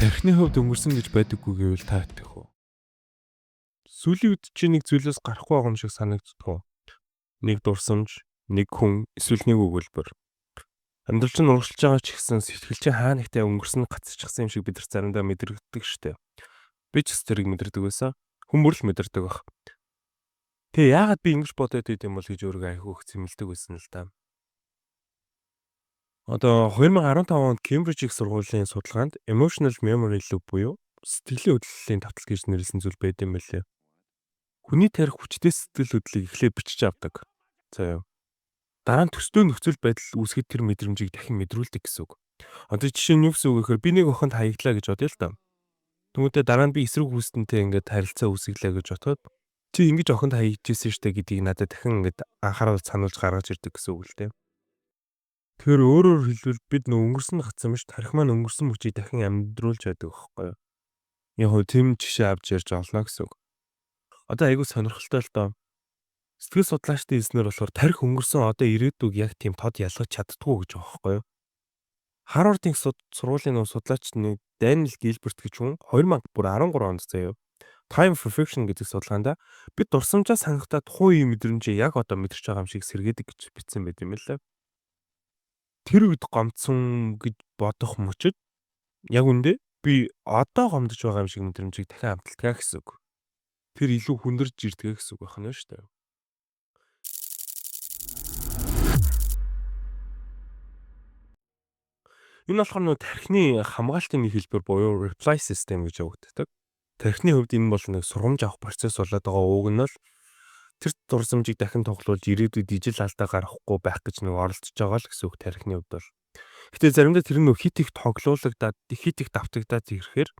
Тархины хувьд өнгөрсөн гэж байдаггүй гэвэл та итгэх үү? Сүүлийн үед чи нэг зүйлээс гарахгүй байгаа юм шиг санагддаг уу? Нэг дурсамж, нэг хүн, эсвэл нэг өгүүлбэр. Амьдрал чинь урагшилж байгаа ч гэсэн сэтгэл чинь хаа нэгтээ өнгөрсөн гацчихсан юм шиг бид нар заримдаа мэдэрдэг штеп. Би ч тэрийг мэдэрдэг байсан. Хүмүүр л мэдэрдэг баг. Тэгээ яагаад би ингэж бодоод байд юм бол гэж өөрийгөө айхуу их зэмлдэг байсан л да. Одоо 2015 онд Кембриж их сургуулийн судалгаанд Emotional Memory Loop буюу сэтгэлийн хөдлөлийн давтал гэж нэрлэсэн зүйл байд юм байлээ. Хүний тарих хүчтэй сэтгэл хөдлөлийг эхлээд бичиж авдаг. За юу. Дараа нь төстэй нөхцөл байдал үүсгэхэд тэр мэдрэмжийг дахин мэдрүүлдэг гэсэн үг. Одоо жишээ нь юу гэсэн үг гэхээр би нэг охинд хаяглаа гэж бодъё л та. Тэгмүүдээ дараа нь би эсрэг хүснэнтэй ингээд харилцаа үүсгэлээ гэж бодоход чи ингэж охинд хаягдчихсэн штэ гэдгийг надад дахин ингээд анхааруул сануулж гаргаж ирдэг гэсэн үг л дээ. Тэгэхээр өөрөөр хэлбэл бид нөө өнгөрсөн гацамж тарих маань өнгөрсөн мөчийг дахин амьдруулж байдаг байхгүй юу? Яг хөө тэм жишээ авч ярьж олно гэсэн үг. Одоо айгүй сонирхолтой л доо. Сэтгэл судлаачдын хэлснээр болохоор тарих өнгөрсөн одоо ирээдүг яг тийм тод ялгаж чаддгүй гэж байгаа байхгүй юу? Харвардын сургуулийн нөө судлаач нэг Даниэл Гилберт гэж хүн 2013 онд заяа Time for Fiction гэдэг судалгаанд бид дурсамжаа сангахтаа тухайн үеийн мэдрэмжээ яг одоо мэдэрч байгаа юм шиг сэргээдэг гэж бичсэн байт юм лээ. Тэр үед гомдсон гэж бодох мөчөд яг үндэ би одоо гомдож байгаа юм шиг мэдрэмжийг дахин амталтгаа гэсэн үг. Тэр илүү хүндэрж ирдэг гэсэн үг байна шүү дээ. Энэ болохоор нөө тархины хамгаалтын нэг хэлбэр буюу reply system гэж өгдөг. Тархины хувьд энэ бол нэг сургамж авах процесс болоод байгаа ууг нь л тэр дурсамжийг дахин тоглуулж ирээдүйд ижил алдаа гаргахгүй байх гэж нэг оролдож байгаа л гэсэн үг тархины хувьд бол. Гэтэ заримдаа тэр нөө хит их тоглуулагдаад хит их давтагдаад ирэхээр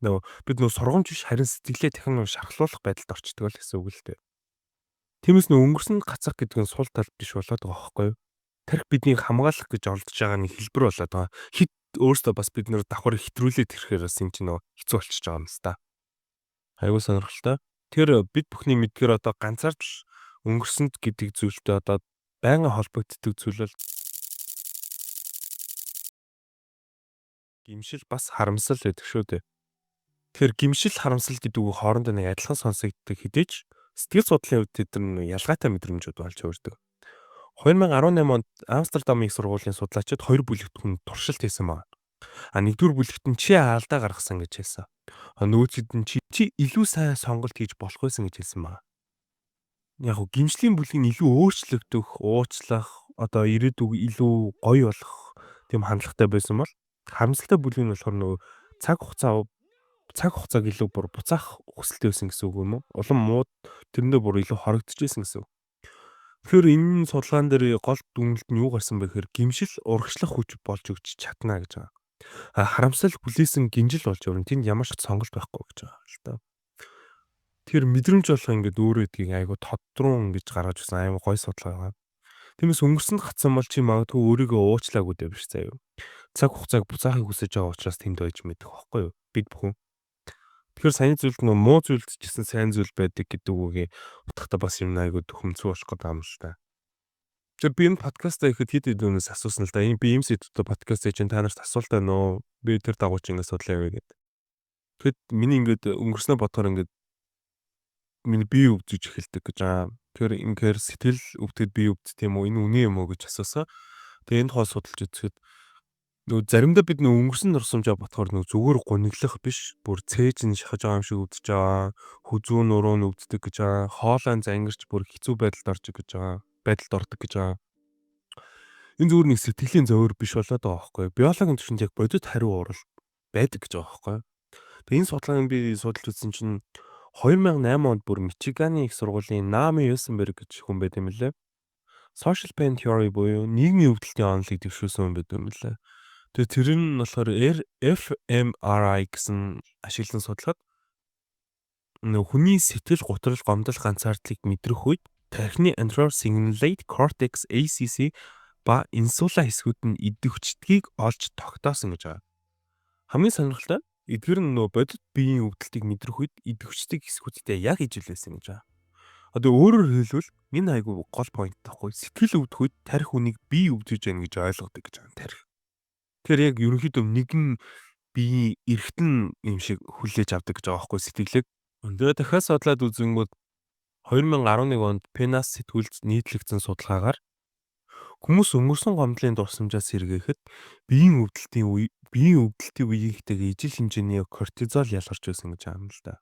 нөө бид нөө сургамж биш харин сэтгэлээ дахин нөө шархлуулах байдалд орчдөг л гэсэн үг л дээ. Тиймээс нөө өнгөрсөн гацах гэдэг нь сул тал биш болоод байгаа байхгүй юу? Тарих биднийг хамгаалах гэж оролдож байгаа нэг хэлбэр болоод байгаа. Хит өөртөө бас бид нэр давхар хэтрүүлээд ирэхээр бас юм чинь нөө хэцүү болчихж байгаа юм л та. Айгуу сонирхолтой. Тэр бид бүхний мэдгээр одоо ганцаарч өнгөрсөнд гэдэг зүйлтэй одоо байнга холбогддог зүйл бол гимшил бас харамсал байдаг шүү дээ. Тэгэхээр гимшил харамсал гэдэг үг хоорондоо нэг адилхан сонсогддог хэдийч сэтгэл судлалын үед тэд нар ялгаатай мэдрэмжүүд болж өөрдөг. 2018 онд Амстердамын их сургуулийн судлаачид 2 бүлэгдэхүүн туршилт хийсэн байна. Нэгдүгээр бүлэгт нь чи алдаа гаргасан гэж хэлсэн. Нөгөөдд нь чи илүү сайн сонголт хийж болох байсан гэж хэлсэн байна. Яг гоо гимшлийн бүлгийг нь илүү өөрчлөгдөх, уучлах, одоо ирээдүг илүү гоё болох тийм хандлагатай байсан бол харамсалтай бүлэг нь болохоор нөгөө цаг хугацааг илүү буцаах хүсэлтэй байсан гэсэн үг юм уу? Улам мууд тэрэндээ бүр илүү хорогдчихсэн гэсэн үг. Тэгэхээр энэ судалгаан дээр гол дүгнэлт нь юу гарсан бэ гэхээр гимшил урагшлах хүч болж өгч чадна гэж байгаа. Харамсал хүлээсэн гинжил болж өрн тэнд ямар ч сонголт байхгүй гэж байгаа л та. Тэр мэдрэмж болох ингээд өөрөө гэдгийг айгу тоддрун ингэж гаргаж өгсөн аймаг гой судалгаа байгаа. Тиймээс өнгөрсөнд гацсан бол чи магадгүй өөрийгөө уучлаагүй дээ биш заяа. Цаг хугацааг буцаахыг хүсэж байгаа учраас тэнд байж мэдэх байхгүй юу? Бид бүхэн. Тэгэхээр сайн зүйлд нөө муу зүйлд ч гэсэн сайн зүйл байдаг гэдэг үгийг утгатай бас юм айгу төхөмцөө болох гэдэг юм л та. Тэгээ би энэ подкастаа ихэд хэд хэдүүнээс асуусан л да. Энэ би юм сэдвтэй подкаст хийж та нарт асуулт байна уу? Би тэр дагууч ингэ судлаа яваа гэдэг. Тэгэд миний ингээд өнгөрснөө бодохоор ингээд миний бие өвдөж эхэлдэг гэж аа. Тэгэхээр ингээр сэтгэл өвдөд бие өвд тийм үү? Энэ үнэн юм уу гэж асуусан. Тэгээ энэ хоо судалж үзэхэд нөө заримдаа бид нөө өнгөрсөн дурсамжаа бодохоор нөө зүгээр гуниглах биш, бүр цээж нь шахаж байгаа юм шиг өвдөж байгаа. Хүзүү нуруу нь өвддөг гэж байгаа. Хоолойн зангирч бүр хэцүү байдалд орж гэж байгаа. Байдалд ордог гэж байгаа. Энэ зүгээр нэг сэтгэлийн зовөр биш болоод байгаа байхгүй юу? Биологийн түвшинд яг бодит хариу урал байдаг гэж байгаа байхгүй юу? Тэгээ энэ судалгааг би судалж үзсэн чинь 2008 онд бүр Мичиганий их сургуулийн Нами Юсенберг гэж хүн байт юм лээ. Social pain theory буюу нийгмийн өвдөлтийн онолыг дэвшүүлсэн хүн байт юм лээ. Тэгээ тэр нь болохоор fMRI гэсэн ашиглан судлаад хүний сэтгэл гутрал гомдол ганцаардлыг мэдрэх үед тархины anterior cingulate cortex ACC ба инсула хэсгүүд нь идэвхждгийг олж тогтоосон гэж байгаа. Хамгийн сонирхолтой эдгээр нь бодит биеийн өвдөлтийг мэдрэх үед идэвхждэг хэсгүүдтэй яг ижилсэн гэж байгаа. Одоо өөрөөр хэлбэл энэ айгу гол point таахгүй. Сэтгэл өвдөх үед тарих хүнийг бие өвдөж байна гэж ойлгодог гэж байгаа тарих. Тэгэхээр яг ерөнхийдөө нэгэн би эргэтэн юм шиг хүлээж авдаг гэж байгаа байхгүй сэтгэлийг. Тэгээ дахиад судлаад үзэнгүүт 2011 онд PNAS сэтгүүлд нийтлэгдсэн судалгаагаар хүмүүс өнгөрсөн гомдлын дурсамжаас сэргээхэд биеийн өвдөлтийн үеийнхтэйг ижил хэмжээний кортизол ялгарч байсан гэж аамна л да.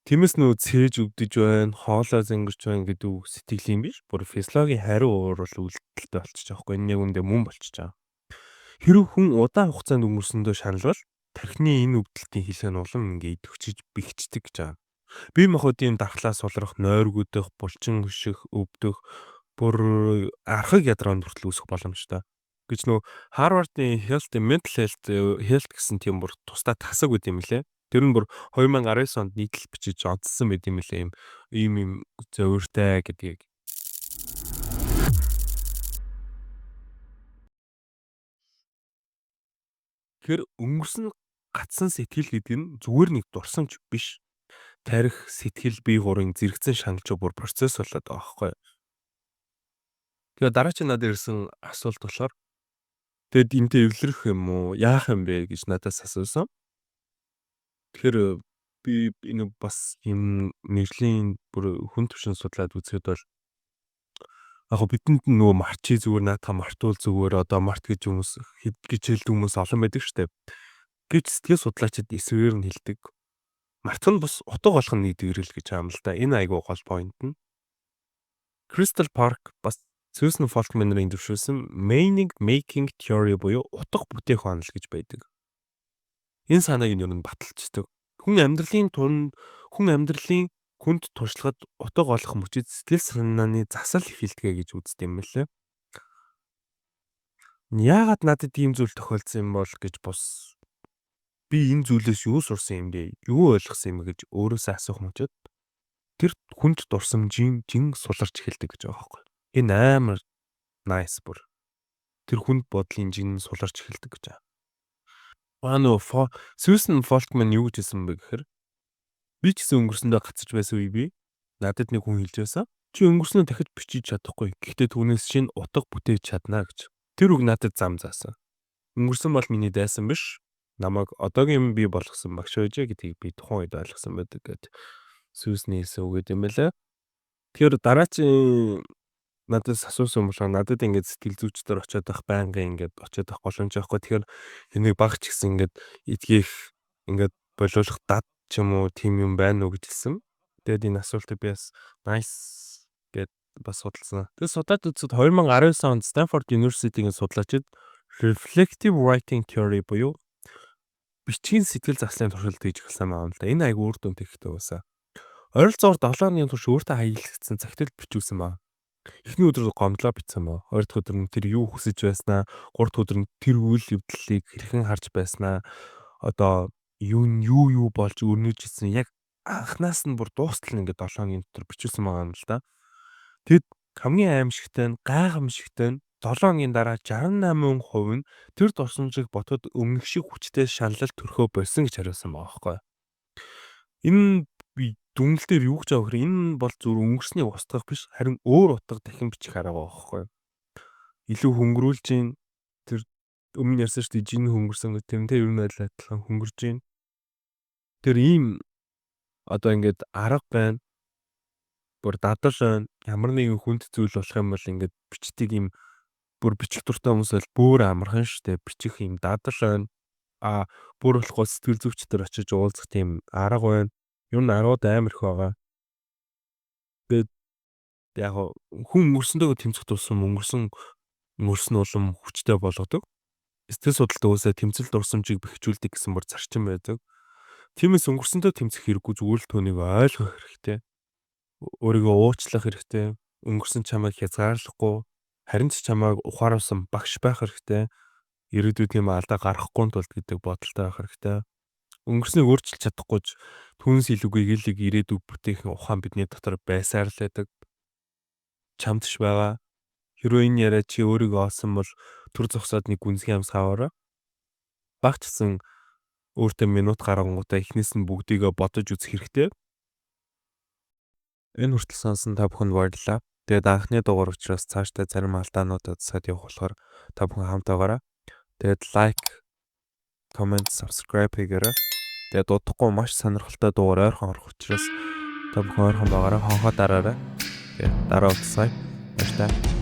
Тиймээс нөө цээж өвдөж байна, хоолой зангирч байна гэдэг үг сэтгэлийн биш, бүр физиологийн хариу уурал үйлдэлтэй болчих жоохоо. Энэ яг үндэ мөн болчих жаа. Хэрэв хүн удаан хугацаанд өнгөрсөндөө шаналвал тархины энэ өвдөлтийн хилэн улам ингээ идэвхжиж бэхждэг гэж байгаа. Бие махбодын дархлаас сулрах, нойргуудах, булчин хөших, өвдөх, бүр архаг ядраад хүртэл үүсэх боломжтой. Гэж нөө Harvard-ийн Mental Health гэсэн тийм бүр тусдаа тасаг үт юм лээ. Тэр нь бүр 2019 онд нийтлэл бичиж онцлсан байт юм лээ. Ийм зөөвөртэй гэдгийг. Тэгэхээр өнгөрсөн гацсан сэтгэл гэдэг нь зүгээр нэг дурсамж биш. Тарих, сэтгэл, бие гурын зэрэгцэн шаналж бүр процесс болоод байгаа байхгүй. Тэгээ дараа чи надад ирсэн асуулт болохоор тэгэд энтэй эвлэрэх юм уу? Яах юм бэ гэж надаас асуусан. Тэгэхээр би энэ бас юм нэгжлийн бүр хүн төвшин судлаад үзэхэд бол яг бидэнд нөгөө марчи зүгээр наатаа мартуул зүгээр одоо март гэж хүмүүс хэд гэж хэлдэг хүмүүс олон байдаг штеп. Гэж сэтгэл судлаачид эсвээр нь хэлдэг. Март нь бас утга болох нь нэгдгэрэл гэж аам л да. Энэ айгуу гол point нь. Crystal Park бас Susan Folkman-ийн зөвшөөрсөн meaning making theory буюу утга бүтээх онол гэж байдаг. Энэ санааг нь юу н баталцдаг. Хүн амьдралын хүнд туршлагад утга олох мөчид сэтгэл санааны засал ихэлдэгэ гэж үздэг юм лээ. Яагаад надад ийм зүйл тохиолдсон юм бол гэж бос би энэ зүйлээс юу сурсан юм бэ? Юу ойлгосон юм гэж өөрөөсөө асуух мөчид тэр хүнд дурсамжийн жин суларч эхэлдэг гэж байгаа байхгүй. Энэ амар nice бүр. Тэр хүнд бодлын жин суларч эхэлдэг гэж байгаа. Susan Folkman юу гэж хэлсэн бэ гэхээр би ч гэсэн өнгөрсөндөө гацж байсан үе би надад нэг хүн хэлж байсан. Чи өнгөрснөө дахиж бичиж чадахгүй. Гэхдээ түүнээс шинэ утга бүтээж чадна гэж. Тэр үг надад зам заасан. Өнгөрсөн бол миний дайсан биш. Намайг одоогийн би болгосон багш байжээ гэдгийг би тухайн үед ойлгосон байдаг гэд Susan хэлсэн үг юм байлаа. Тэгэхээр дараагийн надаас асуусан болохоор надад ингээд сэтгэл зүйчдэр очиод байх байнгын ингээд очиод байх боломж байхгүй. Тэгэхээр энийг багч гэсэн ингээд эдгийх ингээд болиулах дад ч юм уу тийм юм байна уу гэж хэлсэн. Тэгээд энэ асуултыг би бас nice гэд бас судалсан. Тэгээд судаад үзэхэд 2019 онд Stanford University-ийн судлаачид reflective writing theory буюу бичгийн сэтгэл заслын туршилт хийж эхэлсэн байна л да. Энэ айгу үр дүнтэй ихтэй байсан. Ойролцоогоор 7 хоногийн турш өөртөө хаягдсан цагтл бичүүлсэн байна. Эхний өдөр гомдлоо бичсэн ба. Хоёр дахь өдөр нь тэр юу хүсэж байснаа, гурав дахь өдөр нь тэр үйл явдлыг хэрхэн харж байснаа, одоо юу болж өрнөж ирсэн яг анхнаас нь бүр дуустал ингээд 7 хоногийн дотор бичүүлсэн байгаа юм л да. Тэгэд хамгийн аимшигтай нь гайхамшигтай нь 7 хоногийн дараа 68% нь тэр дурсамжийг ботод өмнөх шиг хүчтэй шаналл төрхөө болсон гэж хариулсан байгаа байхгүй. Энэ би дүнэл дээр юу гэж байгаа вэ? Энэ бол зөв өнгөрснийг устгах биш, харин өөр утга дахин бичих арга байгаа байхгүй. Илүү хөнгөрүүлж гин тэр өмнө ярьсан шүү дээ жин хөнгөрсөн гэх тэрнтэй ер нь адилхан хөнгөрж гин. Тэр ийм одоо ингээд арга байна. Бүр дадал байна. Ямар нэгэн хүнд зүйл болох юм бол ингээд бичдэг юм бүр бичих дуртай хүмүүс бол бүр амархан шүү дээ. Бичих юм дадал байна. Бүр болохгүй сэтгэл зүйчдэр очиж уулзах тийм арга байна. Юу н арууд амар их байгаа. Тэгээд яг хүн өнгөрсөндөө тэмцэх тусам өнгөрсөн улам хүчтэй болгодог. Сэтгэл судлалт өөөсөө тэмцэл дурсамжийг бэхжүүлдэг гэсэн бүр зарчим байдаг. Тиймээс өнгөрсөндөө тэмцэх хэрэггүй зүгээр л түүнийг ойлгох хэрэгтэй. Өөрийгөө уучлах хэрэгтэй. Өнгөрсөн чамайг хязгаарлахгүй, харин ч чамайг ухааруулсан багш байх хэрэгтэй. Ирээдүйд юм алдаа гаргахгүй тулд гэдэг бодолтой байх хэрэгтэй. Өнгөрснийг өөрчилж чадахгүй ч түүнээс илүүгүй гэлийг ирээдүйг бүтээхэн ухаан бидний дотор байсаар л байдаг. Чамдш байгаа. Хэрвээ энэ яриа чи өөрийгөө олсон бол төр зогсоод нэг гүнзгий амсгааваараа. Багчсан өөртөө минут гарангуудаа эхнээс нь бүгдийгөө бодож үзэх хэрэгтэй. Энэ хүртэл сонсон та бүхэнд баярлалаа. Тэгээд анхны дугаар учраас цаашдаа зарим алдаануудад сад явах болохоор та бүхэн хамт байгаарай. Тэгээд лайк comment, subscribe хийгээрэй. Тэгээд дуудахгүй маш сонирхолтой дугаар ойрхон орох учраас та бүхэн ойрхон байгаарай, хонхоо дараарай. Тэгээд дараа уулзъя. Баярлалаа.